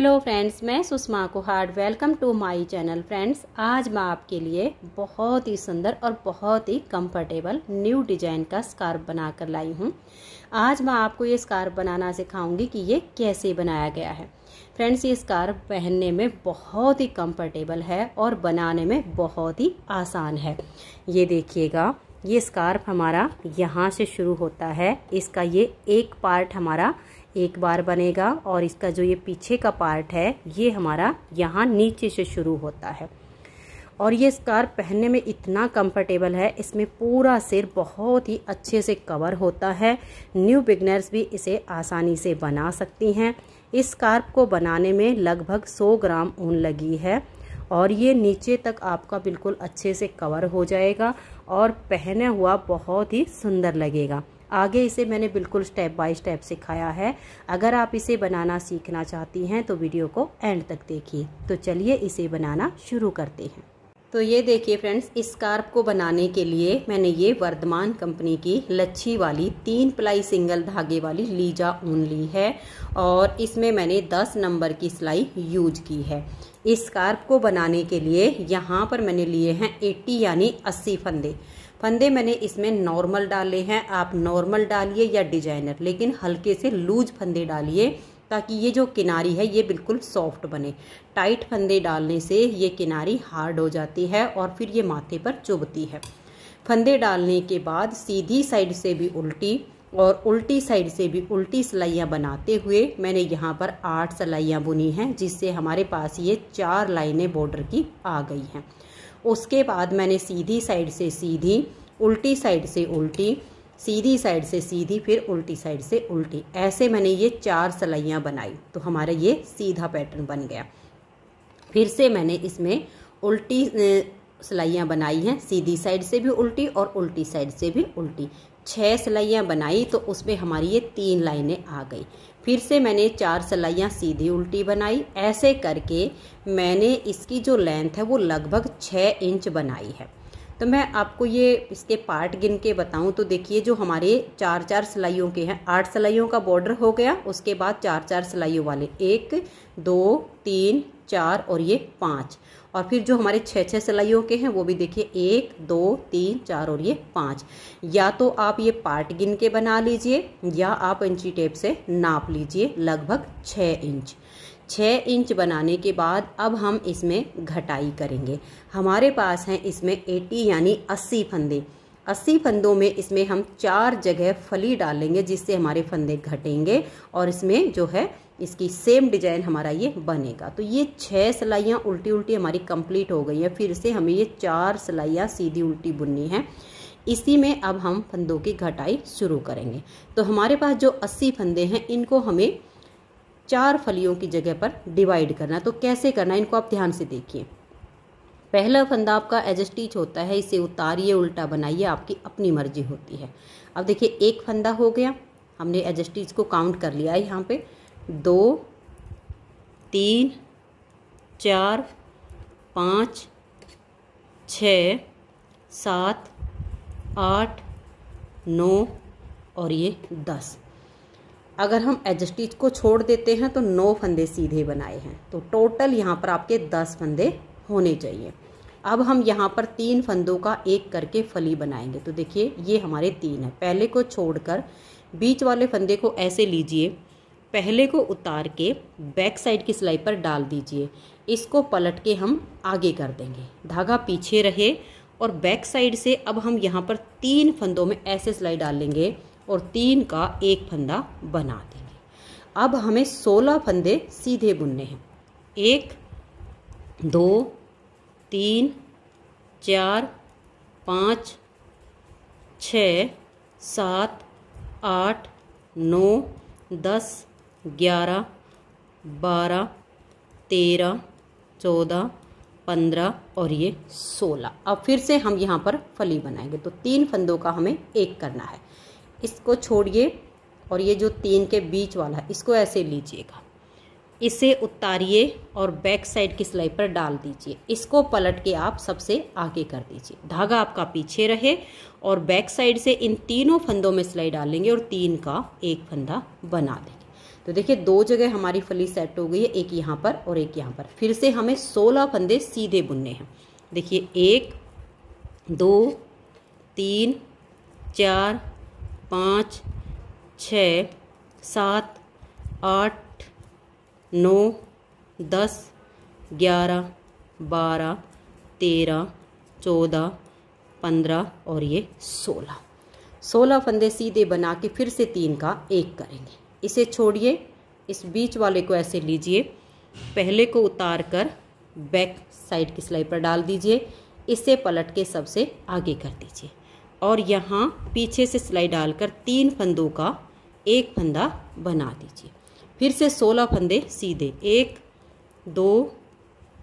Hello friends, मैं Sushma Kuhad. Welcome to my channel. Friends, आज मैं आपके लिए बहुत ही सुंदर और बहुत ही कंफर्टेबल न्यू डिजाइन का स्कार्फ बनाकर लाई हूँ। आज मैं आपको ये स्कार्फ बनाना सिखाऊंगी कि ये कैसे बनाया गया है। फ्रेंड्स, ये स्कार्फ पहनने में बहुत ही कंफर्टेबल है और बनाने में बहुत ही आसान है। ये देखिएगा, ये स्कार्फ हमारा यहाँ से शुरू होता है। इसका ये एक पार्ट हमारा एक बार बनेगा और इसका जो ये पीछे का पार्ट है ये हमारा यहाँ नीचे से शुरू होता है। और ये स्कार्फ पहनने में इतना कंफर्टेबल है, इसमें पूरा सिर बहुत ही अच्छे से कवर होता है। न्यू बिगनर्स भी इसे आसानी से बना सकती हैं। इस स्कार्फ को बनाने में लगभग 100 ग्राम ऊन लगी है और ये नीचे तक आपका बिल्कुल अच्छे से कवर हो जाएगा और पहने हुआ बहुत ही सुंदर लगेगा। आगे इसे मैंने बिल्कुल स्टेप बाय स्टेप सिखाया है। अगर आप इसे बनाना सीखना चाहती हैं तो वीडियो को एंड तक देखिए। तो चलिए इसे बनाना शुरू करते हैं। तो ये देखिए फ्रेंड्स, इस स्कार्फ को बनाने के लिए मैंने ये वर्धमान कंपनी की लच्छी वाली 3 प्लाई सिंगल धागे वाली लीजा ऊन ली है और इसमें मैंने 10 नंबर की सिलाई यूज की है। इस स्कार्फ को बनाने के लिए यहाँ पर मैंने लिए हैं 80 यानी 80 फंदे मैंने इसमें नॉर्मल डाले हैं। आप नॉर्मल डालिए या डिजाइनर, लेकिन हल्के से लूज फंदे डालिए ताकि ये जो किनारी है ये बिल्कुल सॉफ्ट बने। टाइट फंदे डालने से ये किनारी हार्ड हो जाती है और फिर ये माथे पर चुभती है। फंदे डालने के बाद सीधी साइड से भी उल्टी और उल्टी साइड से भी उल्टी सिलाइयाँ बनाते हुए मैंने यहाँ पर 8 सिलाइयाँ बुनी हैं, जिससे हमारे पास ये 4 लाइनें बॉर्डर की आ गई हैं। उसके बाद मैंने सीधी साइड से सीधी, उल्टी साइड से उल्टी, सीधी साइड से सीधी, फिर उल्टी साइड से उल्टी, ऐसे मैंने ये 4 सिलाइयाँ बनाई तो हमारा ये सीधा पैटर्न बन गया। फिर से मैंने इसमें उल्टी सिलाइयाँ बनाई हैं, सीधी साइड से भी उल्टी और उल्टी साइड से भी उल्टी। 6 सिलाइयाँ बनाई तो उसमें हमारी ये 3 लाइनें आ गई। फिर से मैंने 4 सिलाइयाँ सीधी उल्टी बनाई। ऐसे करके मैंने इसकी जो लेंथ है वो लगभग 6 इंच बनाई है। तो मैं आपको ये इसके पार्ट गिन के बताऊं तो देखिए, जो हमारे 4-4 सिलाइयों के हैं, 8 सिलाइयों का बॉर्डर हो गया। उसके बाद 4-4 सिलाइयों वाले 1, 2, 3, 4 और ये 5, और फिर जो हमारे 6-6 सिलाइयों के हैं वो भी देखिए 1, 2, 3, 4 और ये 5। या तो आप ये पार्ट गिन के बना लीजिए या आप इंची टेप से नाप लीजिए, लगभग 6 इंच। 6 इंच बनाने के बाद अब हम इसमें घटाई करेंगे। हमारे पास हैं इसमें 80 यानी 80 फंदे। 80 फंदों में इसमें हम 4 जगह फली डालेंगे, जिससे हमारे फंदे घटेंगे और इसमें जो है इसकी सेम डिजाइन हमारा ये बनेगा। तो ये 6 सिलाइयाँ उल्टी उल्टी हमारी कंप्लीट हो गई हैं। फिर से हमें ये 4 सिलाइयाँ सीधी उल्टी बुननी है। इसी में अब हम फंदों की घटाई शुरू करेंगे। तो हमारे पास जो 80 फंदे हैं इनको हमें 4 फलियों की जगह पर डिवाइड करना। तो कैसे करना है इनको आप ध्यान से देखिए। पहला फंदा आपका एज स्टिच होता है, इसे उतारिए उल्टा बनाइए, आपकी अपनी मर्जी होती है। अब देखिए, एक फंदा हो गया, हमने एज स्टिच को काउंट कर लिया है। यहाँ पे 2, 3, 4, 5, 6, 7, 8, 9 और ये 10। अगर हम एज स्टिच को छोड़ देते हैं तो 9 फंदे सीधे बनाए हैं, तो टोटल यहाँ पर आपके 10 फंदे होने चाहिए। अब हम यहाँ पर 3 फंदों का एक करके फली बनाएंगे। तो देखिए, ये हमारे 3 हैं। पहले को छोड़कर बीच वाले फंदे को ऐसे लीजिए, पहले को उतार के बैक साइड की सिलाई पर डाल दीजिए। इसको पलट के हम आगे कर देंगे, धागा पीछे रहे और बैक साइड से अब हम यहाँ पर 3 फंदों में ऐसे सिलाई डालेंगे और 3 का एक फंदा बना देंगे। अब हमें 16 फंदे सीधे बुनने हैं। 1, 2, 3, 4, 5, 6, 7, 8, 9, 10, 11, 12, 13, 14, 15 और ये 16। अब फिर से हम यहाँ पर फली बनाएंगे। तो 3 फंदों का हमें एक करना है। इसको छोड़िए और ये जो 3 के बीच वाला है इसको ऐसे लीजिएगा, इसे उतारिए और बैक साइड की सिलाई पर डाल दीजिए। इसको पलट के आप सबसे आगे कर दीजिए, धागा आपका पीछे रहे और बैक साइड से इन तीनों फंदों में सिलाई डालेंगे और 3 का एक फंदा बना देंगे। तो देखिए 2 जगह हमारी फली सेट हो गई है, एक यहाँ पर और एक यहाँ पर। फिर से हमें 16 फंदे सीधे बुनने हैं। देखिए 1 2 3 4 5 6 7 8 9 10 11 12 13 14 15 और ये 16 फंदे सीधे बना के फिर से 3 का 1 करेंगे। इसे छोड़िए, इस बीच वाले को ऐसे लीजिए, पहले को उतार कर बैक साइड की सिलाई पर डाल दीजिए, इसे पलट के सबसे आगे कर दीजिए और यहाँ पीछे से सिलाई डालकर 3 फंदों का 1 फंदा बना दीजिए। फिर से 16 फंदे सीधे, 1 2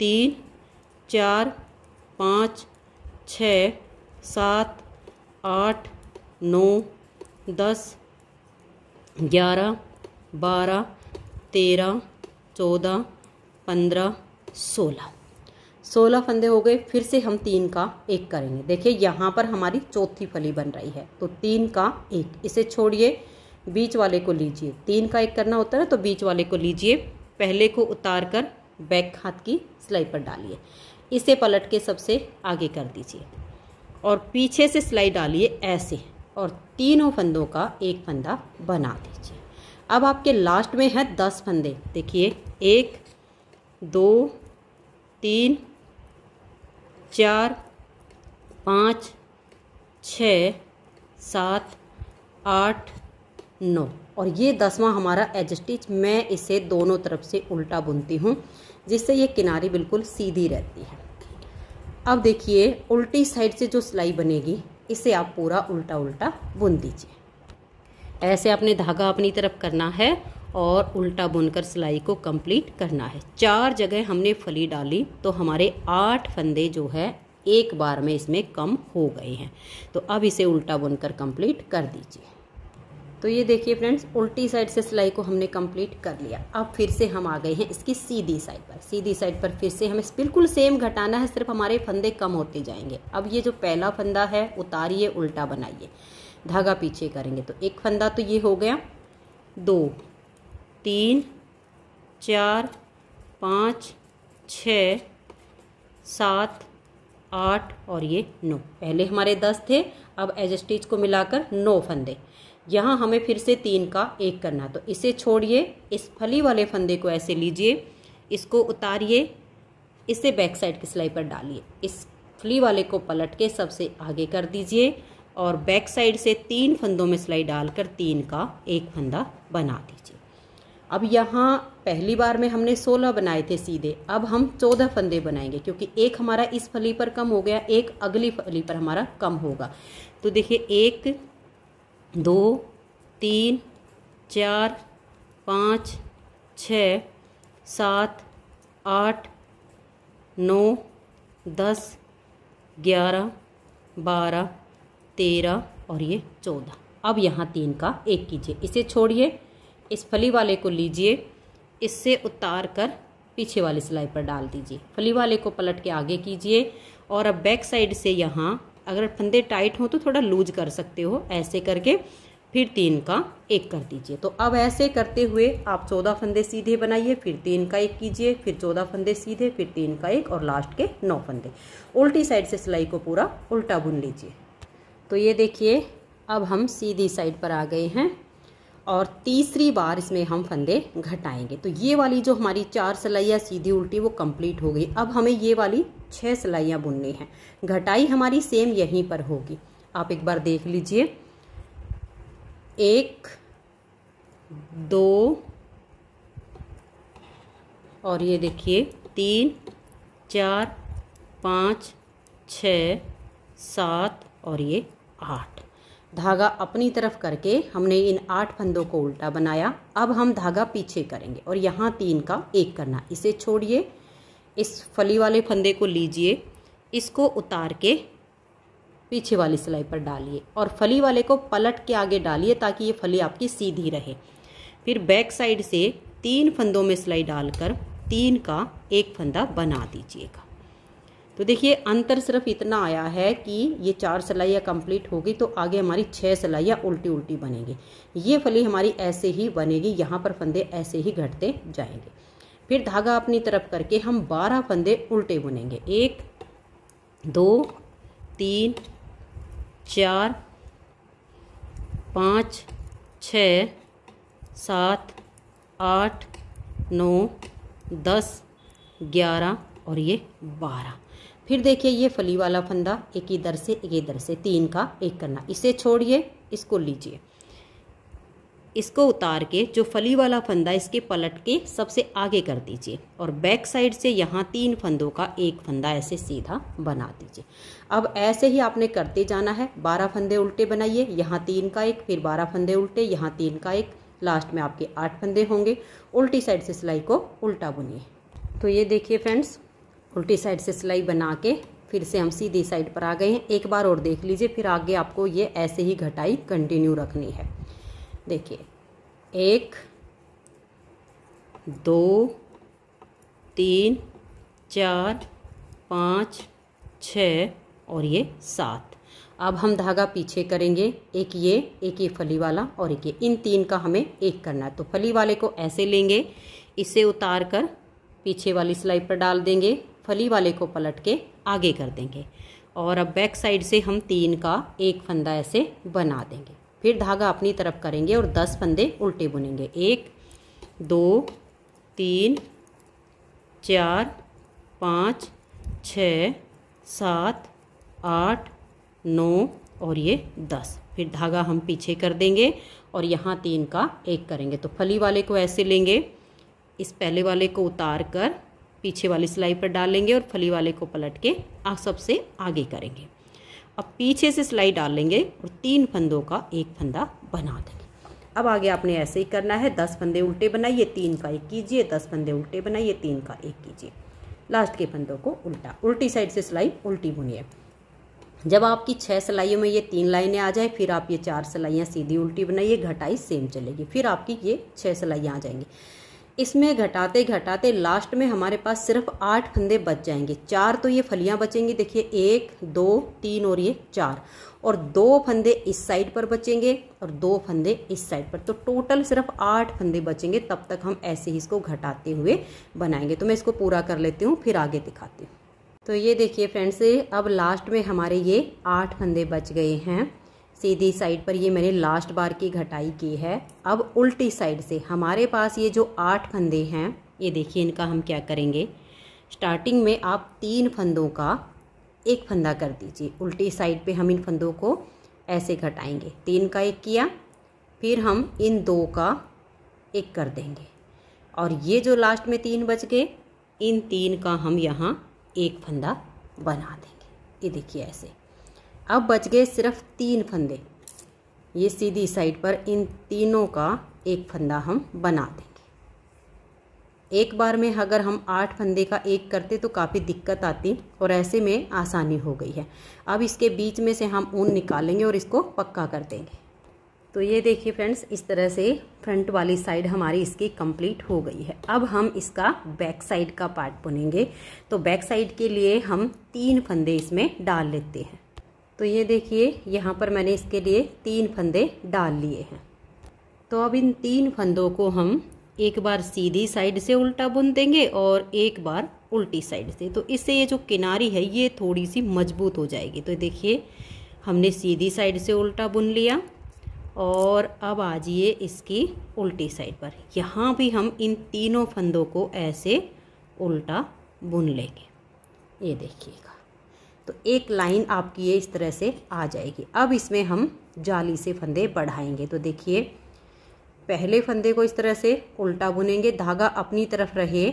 3 4 5 6 7 8 9 10 11 12 13 14 15 16 फंदे हो गए। फिर से हम 3 का 1 करेंगे। देखिए यहाँ पर हमारी चौथी फली बन रही है, तो 3 का 1, इसे छोड़िए, बीच वाले को लीजिए। 3 का 1 करना होता है ना, तो बीच वाले को लीजिए, पहले को उतार कर बैक हाथ की सिलाई पर डालिए, इसे पलट के सबसे आगे कर दीजिए और पीछे से सिलाई डालिए ऐसे और तीनों फंदों का 1 फंदा बना दीजिए। अब आपके लास्ट में है 10 फंदे। देखिए 1 2 3 4 5 6 7 8 9 और ये 10वां हमारा एज स्टिच। मैं इसे दोनों तरफ से उल्टा बुनती हूँ जिससे ये किनारी बिल्कुल सीधी रहती है। अब देखिए उल्टी साइड से जो सिलाई बनेगी इसे आप पूरा उल्टा उल्टा बुन दीजिए। ऐसे आपने धागा अपनी तरफ करना है और उल्टा बुनकर सिलाई को कंप्लीट करना है। 4 जगह हमने फली डाली तो हमारे 8 फंदे जो है एक बार में इसमें कम हो गए हैं। तो अब इसे उल्टा बुनकर कंप्लीट कर दीजिए। तो ये देखिए फ्रेंड्स, उल्टी साइड से सिलाई को हमने कंप्लीट कर लिया। अब फिर से हम आ गए हैं इसकी सीधी साइड पर। सीधी साइड पर फिर से हमें बिल्कुल सेम घटाना है, सिर्फ हमारे फंदे कम होते जाएंगे। अब ये जो पहला फंदा है उतारिए, उल्टा बनाइए, धागा पीछे करेंगे तो 1 फंदा तो ये हो गया, 2 3 4 5 6 7 8 और ये 9। पहले हमारे 10 थे, अब एज स्टिच को मिलाकर 9 फंदे। यहाँ हमें फिर से 3 का 1 करना, तो इसे छोड़िए, इस फली वाले फंदे को ऐसे लीजिए, इसको उतारिए, इसे बैक साइड की सिलाई पर डालिए, इस फली वाले को पलट के सबसे आगे कर दीजिए और बैक साइड से 3 फंदों में सिलाई डालकर 3 का 1 फंदा बना दीजिए। अब यहाँ पहली बार में हमने 16 बनाए थे सीधे, अब हम 14 फंदे बनाएंगे क्योंकि 1 हमारा इस फली पर कम हो गया, 1 अगली फली पर हमारा कम होगा। तो देखिए 1 2 3 4 5 6 7 8 9 10 11 12 13 और ये 14। अब यहाँ 3 का 1 कीजिए, इसे छोड़िए, इस फली वाले को लीजिए, इससे उतार कर पीछे वाली सिलाई पर डाल दीजिए, फली वाले को पलट के आगे कीजिए और अब बैक साइड से यहाँ अगर फंदे टाइट हो तो थोड़ा लूज कर सकते हो, ऐसे करके फिर 3 का 1 कर दीजिए। तो अब ऐसे करते हुए आप 14 फंदे सीधे बनाइए, फिर 3 का 1 कीजिए, फिर 14 फंदे सीधे, फिर 3 का 1 और लास्ट के 9 फंदे। उल्टी साइड से सिलाई को पूरा उल्टा बुन लीजिए। तो ये देखिए अब हम सीधी साइड पर आ गए हैं और तीसरी बार इसमें हम फंदे घटाएंगे। तो ये वाली जो हमारी 4 सिलाइयाँ सीधी उल्टी वो कंप्लीट हो गई। अब हमें ये वाली 6 सिलाइयाँ बुननी हैं। घटाई हमारी सेम यहीं पर होगी, आप एक बार देख लीजिए। 1 2 और ये देखिए 3 4 5 6 7 और ये 8। धागा अपनी तरफ करके हमने इन 8 फंदों को उल्टा बनाया। अब हम धागा पीछे करेंगे और यहाँ 3 का 1 करना। इसे छोड़िए, इस फली वाले फंदे को लीजिए, इसको उतार के पीछे वाली सिलाई पर डालिए और फली वाले को पलट के आगे डालिए ताकि ये फली आपकी सीधी रहे। फिर बैक साइड से 3 फंदों में सिलाई डालकर 3 का 1 फंदा बना दीजिएगा। तो देखिए अंतर सिर्फ इतना आया है कि ये 4 सिलाइयाँ कंप्लीट होगी तो आगे हमारी 6 सिलाइयाँ उल्टी उल्टी बनेगी। ये फली हमारी ऐसे ही बनेगी, यहाँ पर फंदे ऐसे ही घटते जाएंगे। फिर धागा अपनी तरफ करके हम 12 फंदे उल्टे बुनेंगे। 1 2 3 4 5 6 7 8 9 10 11 और ये 12। फिर देखिए ये फली वाला फंदा एक इधर से एक इधर से 3 का एक करना, इसे छोड़िए, इसको लीजिए, इसको उतार के जो फली वाला फंदा इसके पलट के सबसे आगे कर दीजिए और बैक साइड से यहाँ 3 फंदों का एक फंदा ऐसे सीधा बना दीजिए। अब ऐसे ही आपने करते जाना है। 12 फंदे उल्टे बनाइए, यहाँ 3 का एक, फिर 12 फंदे उल्टे, यहाँ 3 का एक, लास्ट में आपके 8 फंदे होंगे। उल्टी साइड से सिलाई को उल्टा बुनिए। तो ये देखिए फ्रेंड्स, उल्टी साइड से सिलाई बना के फिर से हम सीधी साइड पर आ गए हैं। एक बार और देख लीजिए, फिर आगे आपको ये ऐसे ही घटाई कंटिन्यू रखनी है। देखिए 1 2 3 4 5 6 और ये 7। अब हम धागा पीछे करेंगे, एक ये फली वाला और एक ये, इन 3 का हमें एक करना है। तो फली वाले को ऐसे लेंगे, इसे उतार कर पीछे वाली सिलाई पर डाल देंगे, फली वाले को पलट के आगे कर देंगे और अब बैक साइड से हम 3 का एक फंदा ऐसे बना देंगे। फिर धागा अपनी तरफ करेंगे और 10 फंदे उल्टे बुनेंगे। 1 2 3 4 5 6 7 8 9 और ये 10। फिर धागा हम पीछे कर देंगे और यहाँ 3 का एक करेंगे। तो फली वाले को ऐसे लेंगे, इस पहले वाले को उतार कर पीछे वाली सिलाई पर डालेंगे और फली वाले को पलट के सबसे आगे करेंगे। अब पीछे से सिलाई डालेंगे और 3 फंदों का एक फंदा बना देंगे। अब आगे आपने ऐसे ही करना है। 10 फंदे उल्टे बनाइए, 3 का एक कीजिए, 10 फंदे उल्टे बनाइए, 3 का एक कीजिए, लास्ट के फंदों को उल्टा, उल्टी साइड से सिलाई उल्टी बुनिए। जब आपकी 6 सिलाइयों में ये 3 लाइनें आ जाए फिर आप ये 4 सिलाइयाँ सीधी उल्टी बनाइए, घटाई सेम चलेगी, फिर आपकी ये 6 सिलाइयाँ आ जाएंगी। इसमें घटाते घटाते लास्ट में हमारे पास सिर्फ 8 फंदे बच जाएंगे। 4 तो ये फलियां बचेंगी, देखिए 1 2 3 और ये 4, और 2 फंदे इस साइड पर बचेंगे और 2 फंदे इस साइड पर। तो टोटल सिर्फ 8 फंदे बचेंगे। तब तक हम ऐसे ही इसको घटाते हुए बनाएंगे। तो मैं इसको पूरा कर लेती हूँ, फिर आगे दिखाती हूँ। तो ये देखिए फ्रेंड्स, अब लास्ट में हमारे ये 8 फंदे बच गए हैं। सीधी साइड पर ये मैंने लास्ट बार की घटाई की है। अब उल्टी साइड से हमारे पास ये जो 8 फंदे हैं, ये देखिए इनका हम क्या करेंगे। स्टार्टिंग में आप 3 फंदों का एक फंदा कर दीजिए। उल्टी साइड पे हम इन फंदों को ऐसे घटाएंगे। 3 का एक किया, फिर हम इन 2 का एक कर देंगे और ये जो लास्ट में 3 बच गए, इन 3 का हम यहाँ एक फंदा बना देंगे। ये देखिए ऐसे। अब बच गए सिर्फ 3 फंदे। ये सीधी साइड पर इन तीनों का एक फंदा हम बना देंगे। एक बार में अगर हम 8 फंदे का एक करते तो काफ़ी दिक्कत आती और ऐसे में आसानी हो गई है। अब इसके बीच में से हम ऊन निकालेंगे और इसको पक्का कर देंगे। तो ये देखिए फ्रेंड्स, इस तरह से फ्रंट वाली साइड हमारी इसकी कंप्लीट हो गई है। अब हम इसका बैक साइड का पार्ट बुनेंगे। तो बैक साइड के लिए हम 3 फंदे इसमें डाल लेते हैं। तो ये देखिए यहाँ पर मैंने इसके लिए 3 फंदे डाल लिए हैं। तो अब इन 3 फंदों को हम एक बार सीधी साइड से उल्टा बुन देंगे और एक बार उल्टी साइड से। तो इससे ये जो किनारी है ये थोड़ी सी मजबूत हो जाएगी। तो देखिए हमने सीधी साइड से उल्टा बुन लिया और अब आ जाइए इसकी उल्टी साइड पर। यहाँ भी हम इन तीनों फंदों को ऐसे उल्टा बुन लेंगे। ये देखिएगा, तो एक लाइन आपकी ये इस तरह से आ जाएगी। अब इसमें हम जाली से फंदे बढ़ाएंगे। तो देखिए पहले फंदे को इस तरह से उल्टा बुनेंगे, धागा अपनी तरफ रहे,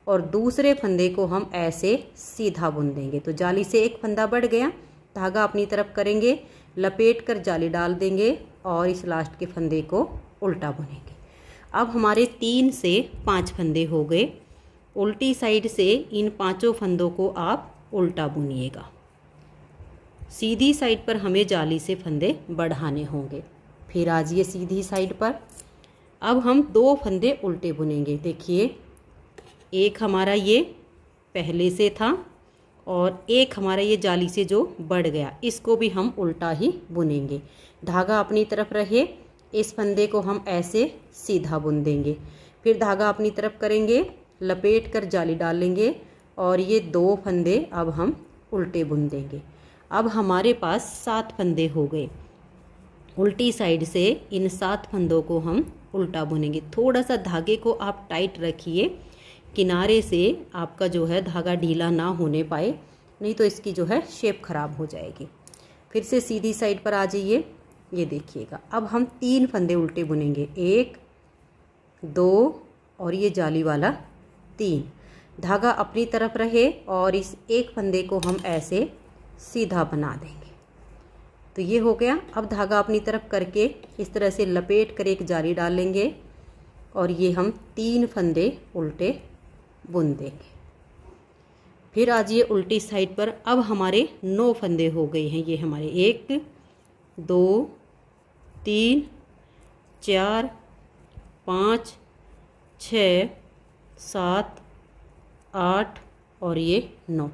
और दूसरे फंदे को हम ऐसे सीधा बुन देंगे। तो जाली से एक फंदा बढ़ गया, धागा अपनी तरफ करेंगे, लपेट कर जाली डाल देंगे और इस लास्ट के फंदे को उल्टा बुनेंगे। अब हमारे 3 से 5 फंदे हो गए। उल्टी साइड से इन 5 फंदों को आप उल्टा बुनिएगा। सीधी साइड पर हमें जाली से फंदे बढ़ाने होंगे। फिर आ जाइए सीधी साइड पर। अब हम 2 फंदे उल्टे बुनेंगे। देखिए एक हमारा ये पहले से था और एक हमारा ये जाली से जो बढ़ गया इसको भी हम उल्टा ही बुनेंगे। धागा अपनी तरफ रहे, इस फंदे को हम ऐसे सीधा बुन देंगे, फिर धागा अपनी तरफ करेंगे, लपेट कर जाली डालेंगे और ये 2 फंदे अब हम उल्टे बुन देंगे। अब हमारे पास 7 फंदे हो गए। उल्टी साइड से इन 7 फंदों को हम उल्टा बुनेंगे। थोड़ा सा धागे को आप टाइट रखिए, किनारे से आपका जो है धागा ढीला ना होने पाए, नहीं तो इसकी जो है शेप खराब हो जाएगी। फिर से सीधी साइड पर आ जाइए, ये देखिएगा। अब हम 3 फंदे उल्टे बुनेंगे, 1 2 और ये जाली वाला 3। धागा अपनी तरफ रहे और इस एक फंदे को हम ऐसे सीधा बना देंगे। तो ये हो गया। अब धागा अपनी तरफ करके इस तरह से लपेट कर एक जाली डालेंगे और ये हम 3 फंदे उल्टे बुन देंगे। फिर आ जाइए उल्टी साइड पर। अब हमारे 9 फंदे हो गए हैं। ये हमारे 1 2 3 4 5 6 7 8 और ये 9।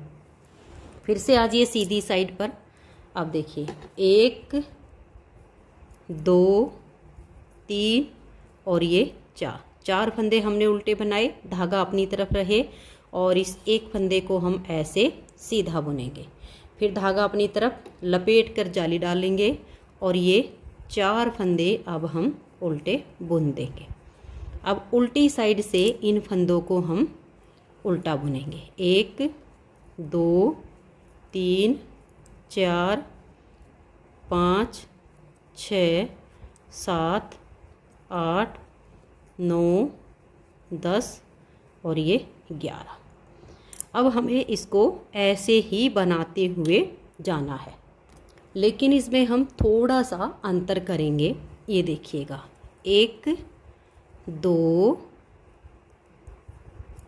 फिर से आ जाइए सीधी साइड पर। अब देखिए 1 2 3 और ये 4 फंदे हमने उल्टे बनाए। धागा अपनी तरफ रहे और इस एक फंदे को हम ऐसे सीधा बुनेंगे। फिर धागा अपनी तरफ लपेट कर जाली डालेंगे और ये 4 फंदे अब हम उल्टे बुन देंगे। अब उल्टी साइड से इन फंदों को हम उल्टा बुनेंगे। 1 2 3 4 5 6 7 8 9 10 और ये 11। अब हमें इसको ऐसे ही बनाते हुए जाना है, लेकिन इसमें हम थोड़ा सा अंतर करेंगे। ये देखिएगा 1 2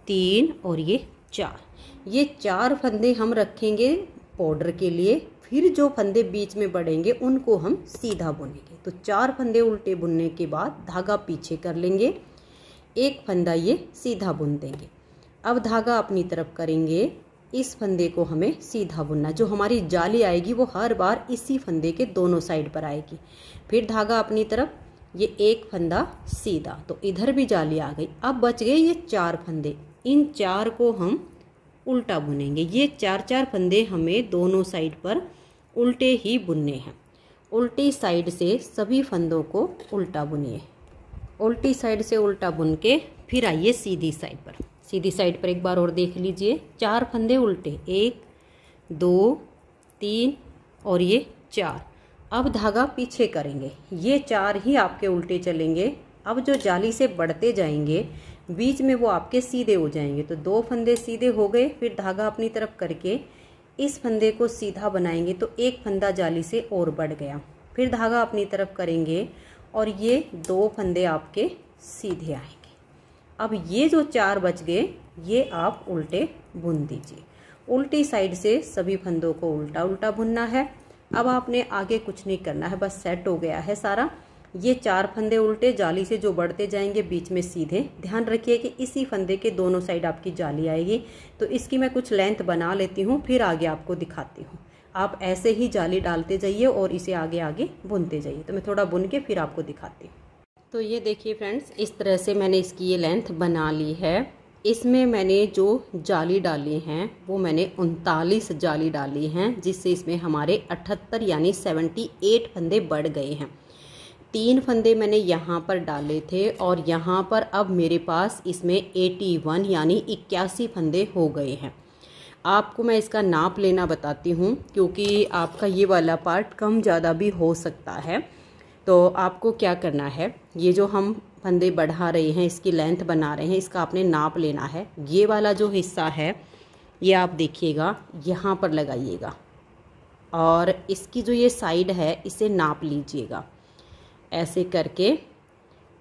3 और ये 4। ये 4 फंदे हम रखेंगे बॉर्डर के लिए। फिर जो फंदे बीच में बढ़ेंगे उनको हम सीधा बुनेंगे। तो 4 फंदे उल्टे बुनने के बाद धागा पीछे कर लेंगे, एक फंदा ये सीधा बुन देंगे। अब धागा अपनी तरफ करेंगे, इस फंदे को हमें सीधा बुनना। जो हमारी जाली आएगी वो हर बार इसी फंदे के दोनों साइड पर आएगी। फिर धागा अपनी तरफ, ये एक फंदा सीधा, तो इधर भी जाली आ गई। अब बच गए ये 4 फंदे। इन 4 को हम उल्टा बुनेंगे। ये 4 फंदे हमें दोनों साइड पर उल्टे ही बुनने हैं। उल्टी साइड से सभी फंदों को उल्टा बुनिए। उल्टी साइड से उल्टा बुन के फिर आइए सीधी साइड पर। सीधी साइड पर एक बार और देख लीजिए। 4 फंदे उल्टे, 1 2 3 और ये 4। अब धागा पीछे करेंगे, ये 4 ही आपके उल्टे चलेंगे। अब जो जाली से बढ़ते जाएंगे बीच में वो आपके सीधे हो जाएंगे। तो 2 फंदे सीधे हो गए। फिर धागा अपनी तरफ करके इस फंदे को सीधा बनाएंगे तो एक फंदा जाली से और बढ़ गया। फिर धागा अपनी तरफ करेंगे और ये 2 फंदे आपके सीधे आएंगे। अब ये जो 4 बच गए ये आप उल्टे बुन दीजिए। उल्टी साइड से सभी फंदों को उल्टा उल्टा बुनना है। अब आपने आगे कुछ नहीं करना है, बस सेट हो गया है सारा। ये 4 फंदे उल्टे जाली से जो बढ़ते जाएंगे बीच में सीधे। ध्यान रखिए कि इसी फंदे के दोनों साइड आपकी जाली आएगी। तो इसकी मैं कुछ लेंथ बना लेती हूँ, फिर आगे आपको दिखाती हूँ। आप ऐसे ही जाली डालते जाइए और इसे आगे आगे बुनते जाइए। तो मैं थोड़ा बुन के फिर आपको दिखाती हूँ। तो ये देखिए फ्रेंड्स, इस तरह से मैंने इसकी ये लेंथ बना ली है। इसमें मैंने जो जाली डाली हैं वो मैंने 39 जाली डाली हैं, जिससे इसमें हमारे 78 यानी 78 फंदे बढ़ गए हैं। 3 फंदे मैंने यहाँ पर डाले थे और यहाँ पर अब मेरे पास इसमें 81 यानी 81 फंदे हो गए हैं। आपको मैं इसका नाप लेना बताती हूँ, क्योंकि आपका ये वाला पार्ट कम ज़्यादा भी हो सकता है। तो आपको क्या करना है, ये जो हम फंदे बढ़ा रहे हैं, इसकी लेंथ बना रहे हैं, इसका आपने नाप लेना है। ये वाला जो हिस्सा है ये आप देखिएगा यहाँ पर लगाइएगा और इसकी जो ये साइड है इसे नाप लीजिएगा ऐसे करके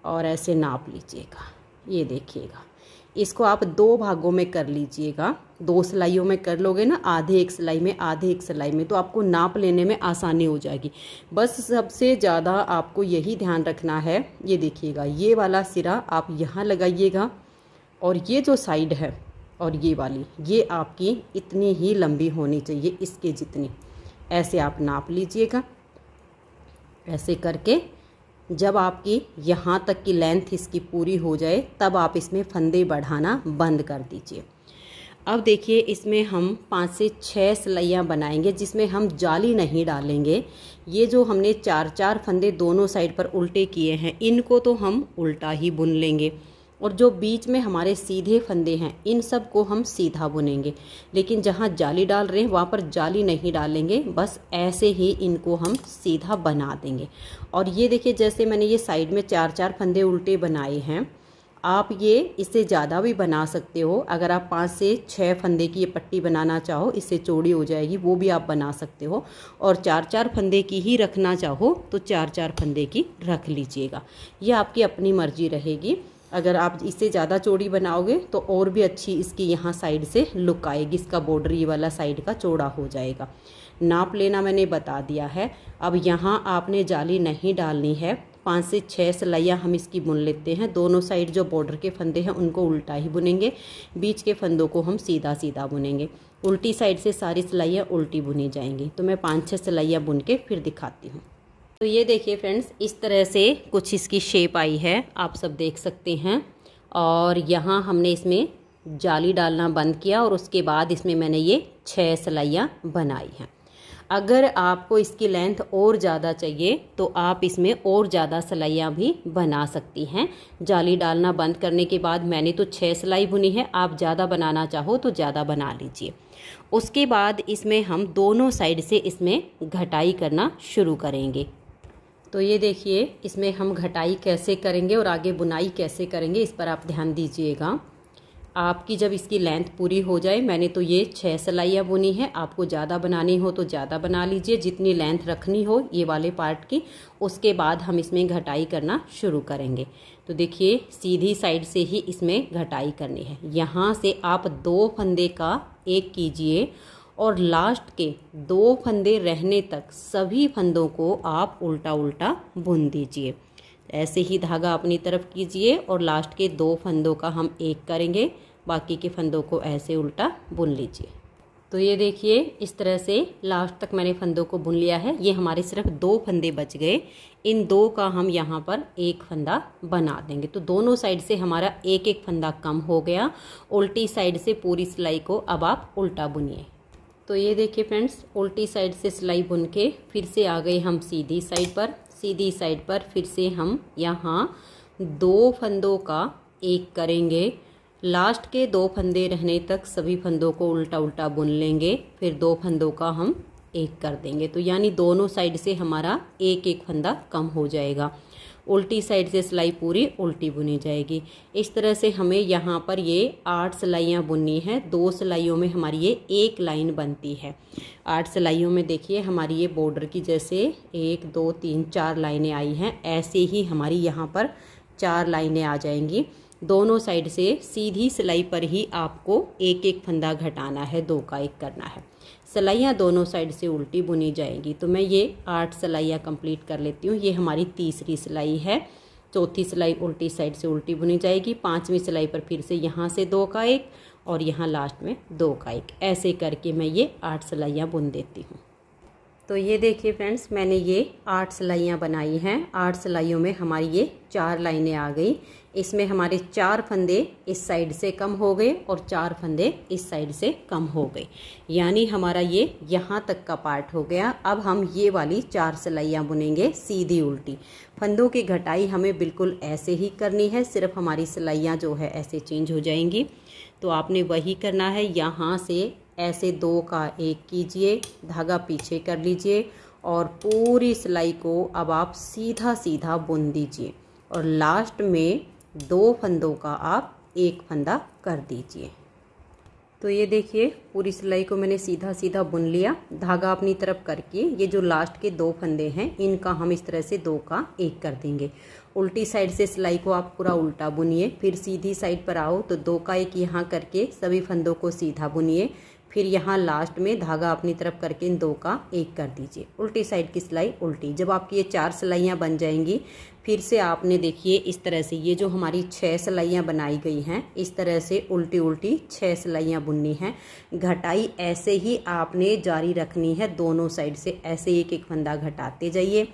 और ऐसे नाप लीजिएगा। ये देखिएगा, इसको आप 2 भागों में कर लीजिएगा। 2 सिलाइयों में कर लोगे ना, आधे एक सिलाई में आधे एक सिलाई में, तो आपको नाप लेने में आसानी हो जाएगी। बस सबसे ज़्यादा आपको यही ध्यान रखना है। ये देखिएगा, ये वाला सिरा आप यहाँ लगाइएगा और ये जो साइड है और ये वाली, ये आपकी इतनी ही लंबी होनी चाहिए, इसके जितनी। ऐसे आप नाप लीजिएगा। ऐसे करके जब आपकी यहाँ तक की लेंथ इसकी पूरी हो जाए तब आप इसमें फंदे बढ़ाना बंद कर दीजिए। अब देखिए इसमें हम 5 से 6 सिलाइयाँ बनाएंगे जिसमें हम जाली नहीं डालेंगे। ये जो हमने 4-4 फंदे दोनों साइड पर उल्टे किए हैं इनको तो हम उल्टा ही बुन लेंगे, और जो बीच में हमारे सीधे फंदे हैं इन सब को हम सीधा बुनेंगे। लेकिन जहाँ जाली डाल रहे हैं वहाँ पर जाली नहीं डालेंगे, बस ऐसे ही इनको हम सीधा बना देंगे। और ये देखिए जैसे मैंने ये साइड में 4-4 फंदे उल्टे बनाए हैं, आप ये इससे ज़्यादा भी बना सकते हो। अगर आप 5 से 6 फंदे की ये पट्टी बनाना चाहो, इससे चौड़ी हो जाएगी, वो भी आप बना सकते हो। और 4-4 फंदे की ही रखना चाहो तो 4-4 फंदे की रख लीजिएगा, ये आपकी अपनी मर्जी रहेगी। अगर आप इससे ज़्यादा चौड़ी बनाओगे तो और भी अच्छी इसकी यहाँ साइड से लुक आएगी, इसका बॉर्डर ये वाला साइड का चौड़ा हो जाएगा। नाप लेना मैंने बता दिया है। अब यहाँ आपने जाली नहीं डालनी है। 5 से 6 सिलाइयाँ हम इसकी बुन लेते हैं। दोनों साइड जो बॉर्डर के फंदे हैं उनको उल्टा ही बुनेंगे, बीच के फंदों को हम सीधा सीधा बुनेंगे। उल्टी साइड से सारी सिलाइयाँ उल्टी बुनी जाएंगी। तो मैं 5-6 सिलाइयाँ बुन के फिर दिखाती हूँ। तो ये देखिए फ्रेंड्स, इस तरह से कुछ इसकी शेप आई है, आप सब देख सकते हैं। और यहाँ हमने इसमें जाली डालना बंद किया और उसके बाद इसमें मैंने ये 6 सिलाइयाँ बनाई हैं। अगर आपको इसकी लेंथ और ज़्यादा चाहिए तो आप इसमें और ज़्यादा सिलाइयाँ भी बना सकती हैं। जाली डालना बंद करने के बाद मैंने तो 6 सिलाई बुनी है, आप ज़्यादा बनाना चाहो तो ज़्यादा बना लीजिए। उसके बाद इसमें हम दोनों साइड से इसमें घटाई करना शुरू करेंगे। तो ये देखिए इसमें हम घटाई कैसे करेंगे और आगे बुनाई कैसे करेंगे, इस पर आप ध्यान दीजिएगा। आपकी जब इसकी लेंथ पूरी हो जाए, मैंने तो ये 6 सिलाइयाँ बुनी है, आपको ज़्यादा बनानी हो तो ज़्यादा बना लीजिए, जितनी लेंथ रखनी हो ये वाले पार्ट की। उसके बाद हम इसमें घटाई करना शुरू करेंगे। तो देखिए सीधी साइड से ही इसमें घटाई करनी है। यहाँ से आप 2 फंदे का एक कीजिए और लास्ट के 2 फंदे रहने तक सभी फंदों को आप उल्टा उल्टा बुन दीजिए। ऐसे ही धागा अपनी तरफ कीजिए और लास्ट के 2 फंदों का हम एक करेंगे, बाकी के फंदों को ऐसे उल्टा बुन लीजिए। तो ये देखिए इस तरह से लास्ट तक मैंने फंदों को बुन लिया है। ये हमारे सिर्फ 2 फंदे बच गए, इन 2 का हम यहाँ पर एक फंदा बना देंगे। तो दोनों साइड से हमारा एक एक फंदा कम हो गया। उल्टी साइड से पूरी सिलाई को अब आप उल्टा बुनिए। तो ये देखिए फ्रेंड्स, उल्टी साइड से सिलाई बुन के फिर से आ गए हम सीधी साइड पर। सीधी साइड पर फिर से हम यहाँ 2 फंदों का एक करेंगे। लास्ट के 2 फंदे रहने तक सभी फंदों को उल्टा उल्टा बुन लेंगे, फिर 2 फंदों का हम एक कर देंगे। तो यानी दोनों साइड से हमारा एक एक फंदा कम हो जाएगा। उल्टी साइड से सिलाई पूरी उल्टी बुनी जाएगी। इस तरह से हमें यहाँ पर ये 8 सिलाइयाँ बुननी है। 2 सिलाइयों में हमारी ये एक लाइन बनती है। 8 सिलाइयों में देखिए हमारी ये बॉर्डर की जैसे 1 2 3 4 लाइनें आई हैं, ऐसे ही हमारी यहाँ पर 4 लाइनें आ जाएंगी। दोनों साइड से सीधी सिलाई पर ही आपको एक एक फंदा घटाना है, 2 का एक करना है। सिलाइयाँ दोनों साइड से उल्टी बुनी जाएगी। तो मैं ये 8 सिलाइयाँ कंप्लीट कर लेती हूँ। ये हमारी तीसरी सिलाई है। चौथी सिलाई उल्टी साइड से उल्टी बुनी जाएगी। 5वीं सिलाई पर फिर से यहाँ से 2 का एक और यहाँ लास्ट में 2 का एक, ऐसे करके मैं ये 8 सिलाइयाँ बुन देती हूँ। तो ये देखिए फ्रेंड्स, मैंने ये 8 सिलाइयाँ बनाई हैं। 8 सिलाइयों में हमारी ये 4 लाइनें आ गई। इसमें हमारे 4 फंदे इस साइड से कम हो गए और 4 फंदे इस साइड से कम हो गए, यानी हमारा ये यहाँ तक का पार्ट हो गया। अब हम ये वाली 4 सिलाइयाँ बुनेंगे सीधी उल्टी। फंदों की घटाई हमें बिल्कुल ऐसे ही करनी है, सिर्फ हमारी सिलाइयाँ जो है ऐसे चेंज हो जाएंगी। तो आपने वही करना है। यहाँ से ऐसे 2 का एक कीजिए, धागा पीछे कर लीजिए और पूरी सिलाई को अब आप सीधा सीधा बुन दीजिए और लास्ट में 2 फंदों का आप एक फंदा कर दीजिए। तो ये देखिए पूरी सिलाई को मैंने सीधा सीधा बुन लिया। धागा अपनी तरफ करके ये जो लास्ट के 2 फंदे हैं इनका हम इस तरह से 2 का एक कर देंगे। उल्टी साइड से सिलाई को आप पूरा उल्टा बुनिए, फिर सीधी साइड पर आओ तो 2 का एक यहाँ करके सभी फंदों को सीधा बुनिए, फिर यहाँ लास्ट में धागा अपनी तरफ करके इन 2 का 1 कर दीजिए। उल्टी साइड की सिलाई उल्टी। जब आपकी ये 4 सिलाइयाँ बन जाएंगी, फिर से आपने देखिए इस तरह से ये जो हमारी 6 सिलाइयाँ बनाई गई हैं, इस तरह से उल्टी उल्टी 6 सिलाइयाँ बुननी हैं। घटाई ऐसे ही आपने जारी रखनी है, दोनों साइड से ऐसे एक एक फंदा घटाते जाइए।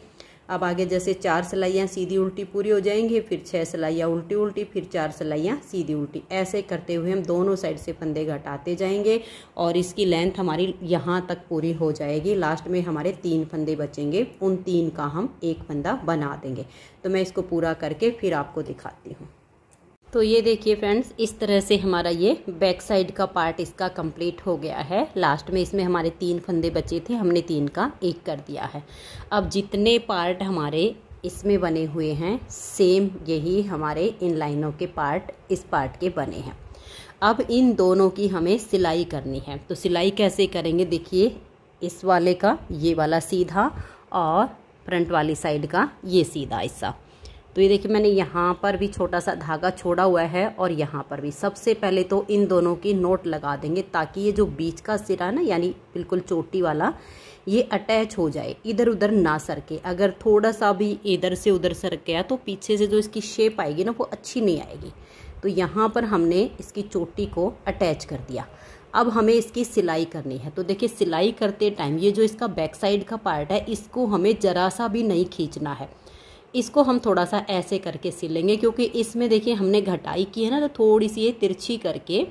अब आगे जैसे 4 सिलाइयाँ सीधी उल्टी पूरी हो जाएंगी, फिर 6 सिलाइयाँ उल्टी उल्टी, फिर 4 सिलाइयाँ सीधी उल्टी, ऐसे करते हुए हम दोनों साइड से फंदे घटाते जाएंगे और इसकी लेंथ हमारी यहाँ तक पूरी हो जाएगी। लास्ट में हमारे 3 फंदे बचेंगे, उन 3 का हम एक फंदा बना देंगे। तो मैं इसको पूरा करके फिर आपको दिखाती हूँ। तो ये देखिए फ्रेंड्स, इस तरह से हमारा ये बैक साइड का पार्ट इसका कंप्लीट हो गया है। लास्ट में इसमें हमारे 3 फंदे बचे थे, हमने 3 का 1 कर दिया है। अब जितने पार्ट हमारे इसमें बने हुए हैं, सेम यही हमारे इन लाइनों के पार्ट इस पार्ट के बने हैं। अब इन दोनों की हमें सिलाई करनी है। तो सिलाई कैसे करेंगे, देखिए इस वाले का ये वाला सीधा और फ्रंट वाली साइड का ये सीधा हिस्सा। तो ये देखिए मैंने यहाँ पर भी छोटा सा धागा छोड़ा हुआ है और यहाँ पर भी। सबसे पहले तो इन दोनों की नोट लगा देंगे ताकि ये जो बीच का सिरा ना, यानी बिल्कुल चोटी वाला, ये अटैच हो जाए, इधर उधर ना सरके। अगर थोड़ा सा भी इधर से उधर सरक गया तो पीछे से जो इसकी शेप आएगी ना, वो अच्छी नहीं आएगी। तो यहाँ पर हमने इसकी चोटी को अटैच कर दिया। अब हमें इसकी सिलाई करनी है। तो देखिए सिलाई करते टाइम ये जो इसका बैक साइड का पार्ट है, इसको हमें ज़रा सा भी नहीं खींचना है। इसको हम थोड़ा सा ऐसे करके सिलेंगे, क्योंकि इसमें देखिए हमने घटाई की है ना, तो थोड़ी सी ये तिरछी करके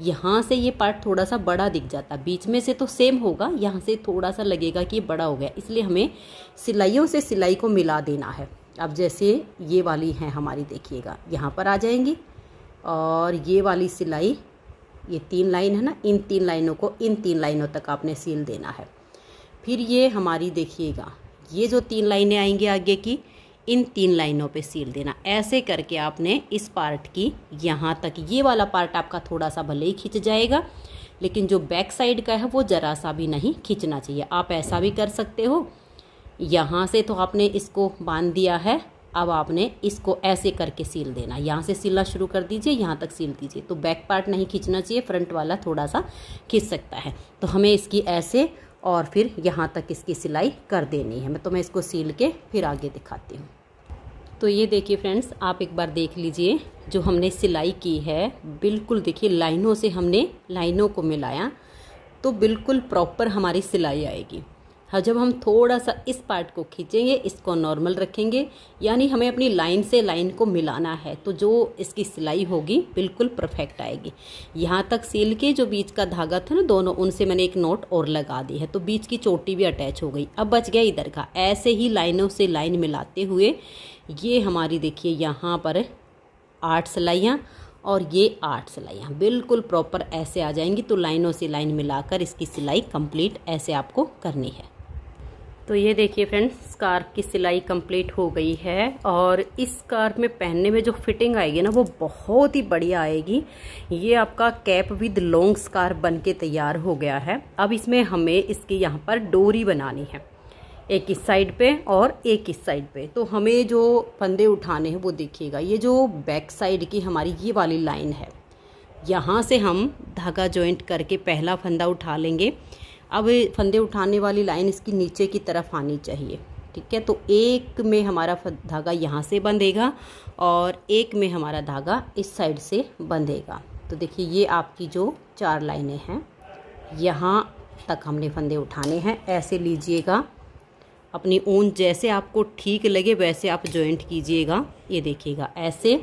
यहाँ से ये पार्ट थोड़ा सा बड़ा दिख जाता। बीच में से तो सेम होगा, यहाँ से थोड़ा सा लगेगा कि ये बड़ा हो गया, इसलिए हमें सिलाइयों से सिलाई को मिला देना है। अब जैसे ये वाली है हमारी, देखिएगा यहाँ पर आ जाएंगी और ये वाली सिलाई, ये 3 लाइन है ना, इन 3 लाइनों को इन 3 लाइनों तक आपने सील देना है। फिर ये हमारी देखिएगा, ये जो 3 लाइनें आएंगी आगे की, इन 3 लाइनों पे सील देना। ऐसे करके आपने इस पार्ट की यहाँ तक, ये वाला पार्ट आपका थोड़ा सा भले ही खिंच जाएगा, लेकिन जो बैक साइड का है वो ज़रा सा भी नहीं खिंचना चाहिए। आप ऐसा भी कर सकते हो, यहाँ से तो आपने इसको बांध दिया है, अब आपने इसको ऐसे करके सील देना। यहाँ से सिलना शुरू कर दीजिए, यहाँ तक सील दीजिए। तो बैक पार्ट नहीं खींचना चाहिए, फ्रंट वाला थोड़ा सा खींच सकता है। तो हमें इसकी ऐसे और फिर यहाँ तक इसकी सिलाई कर देनी है। मैं इसको सील के फिर आगे दिखाती हूँ। तो ये देखिए फ्रेंड्स, आप एक बार देख लीजिए, जो हमने सिलाई की है बिल्कुल देखिए लाइनों से हमने लाइनों को मिलाया, तो बिल्कुल प्रॉपर हमारी सिलाई आएगी। हाँ, जब हम थोड़ा सा इस पार्ट को खींचेंगे, इसको नॉर्मल रखेंगे, यानी हमें अपनी लाइन से लाइन को मिलाना है, तो जो इसकी सिलाई होगी बिल्कुल परफेक्ट आएगी। यहाँ तक सील के जो बीच का धागा था ना दोनों, उनसे मैंने एक नोट और लगा दी है, तो बीच की चोटी भी अटैच हो गई। अब बच गया इधर का। ऐसे ही लाइनों से लाइन मिलाते हुए ये हमारी देखिए यहाँ पर 8 सिलाइयाँ और ये 8 सिलाइयाँ बिल्कुल प्रॉपर ऐसे आ जाएंगी। तो लाइनों से लाइन मिलाकर इसकी सिलाई कंप्लीट ऐसे आपको करनी है। तो ये देखिए फ्रेंड्स, स्कार्फ की सिलाई कंप्लीट हो गई है और इस स्कार्फ में पहनने में जो फिटिंग आएगी ना, वो बहुत ही बढ़िया आएगी। ये आपका कैप विद लॉन्ग स्कार्फ बन के तैयार हो गया है। अब इसमें हमें इसकी यहाँ पर डोरी बनानी है, एक इस साइड पे और एक इस साइड पे। तो हमें जो फंदे उठाने हैं वो देखिएगा, ये जो बैक साइड की हमारी ये वाली लाइन है, यहाँ से हम धागा जॉइंट करके पहला फंदा उठा लेंगे। अब फंदे उठाने वाली लाइन इसकी नीचे की तरफ आनी चाहिए, ठीक है। तो एक में हमारा धागा यहाँ से बंधेगा और एक में हमारा धागा इस साइड से बंधेगा। तो देखिए ये आपकी जो 4 लाइनें हैं, यहाँ तक हमने फंदे उठाने हैं। ऐसे लीजिएगा, अपनी ऊन जैसे आपको ठीक लगे वैसे आप जॉइंट कीजिएगा। ये देखिएगा ऐसे,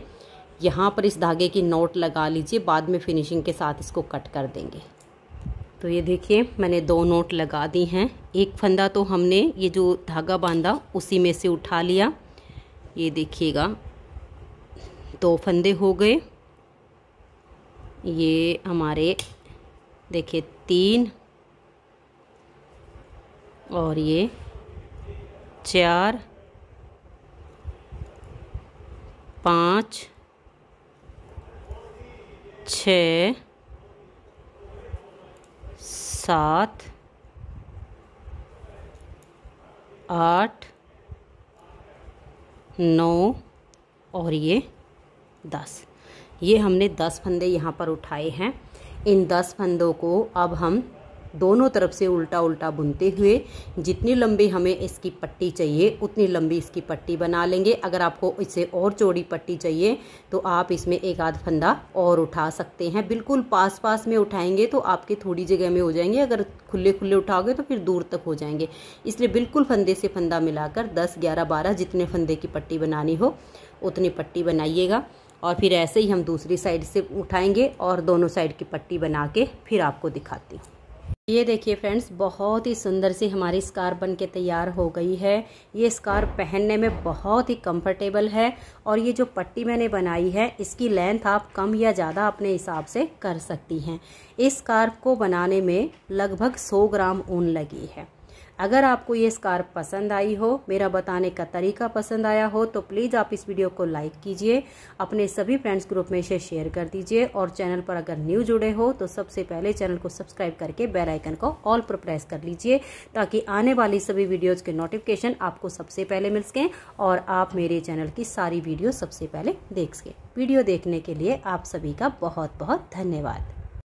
यहाँ पर इस धागे की नोट लगा लीजिए, बाद में फिनिशिंग के साथ इसको कट कर देंगे। तो ये देखिए मैंने 2 नोट लगा दी हैं। एक फंदा तो हमने ये जो धागा बांधा उसी में से उठा लिया। ये देखिएगा 2 फंदे हो गए। ये हमारे देखिए 3 और ये 4, 5, 6, 7, 8, 9 और ये 10। ये हमने 10 फंदे यहाँ पर उठाए हैं। इन 10 फंदों को अब हम दोनों तरफ से उल्टा उल्टा बुनते हुए जितनी लंबी हमें इसकी पट्टी चाहिए उतनी लंबी इसकी पट्टी बना लेंगे। अगर आपको इससे और चौड़ी पट्टी चाहिए तो आप इसमें एक आध फंदा और उठा सकते हैं। बिल्कुल पास पास में उठाएंगे तो आपके थोड़ी जगह में हो जाएंगे, अगर खुले खुले उठाओगे तो फिर दूर तक हो जाएंगे। इसलिए बिल्कुल फंदे से फंदा मिलाकर 10, 11, 12 जितने फंदे की पट्टी बनानी हो उतनी पट्टी बनाइएगा। और फिर ऐसे ही हम दूसरी साइड से उठाएंगे और दोनों साइड की पट्टी बना के फिर आपको दिखाती हूँ। ये देखिए फ्रेंड्स, बहुत ही सुंदर सी हमारी स्कार्फ बन के तैयार हो गई है। ये स्कार्फ पहनने में बहुत ही कंफर्टेबल है और ये जो पट्टी मैंने बनाई है इसकी लेंथ आप कम या ज़्यादा अपने हिसाब से कर सकती हैं। इस स्कार्फ को बनाने में लगभग 100 ग्राम ऊन लगी है। अगर आपको ये स्कार्फ पसंद आई हो, मेरा बताने का तरीका पसंद आया हो, तो प्लीज़ आप इस वीडियो को लाइक कीजिए, अपने सभी फ्रेंड्स ग्रुप में इसे शेयर कर दीजिए और चैनल पर अगर न्यू जुड़े हो तो सबसे पहले चैनल को सब्सक्राइब करके बेल आइकन को ऑल पर प्रेस कर लीजिए ताकि आने वाली सभी वीडियोज़ के नोटिफिकेशन आपको सबसे पहले मिल सकें और आप मेरे चैनल की सारी वीडियो सबसे पहले देख सकें। वीडियो देखने के लिए आप सभी का बहुत बहुत धन्यवाद।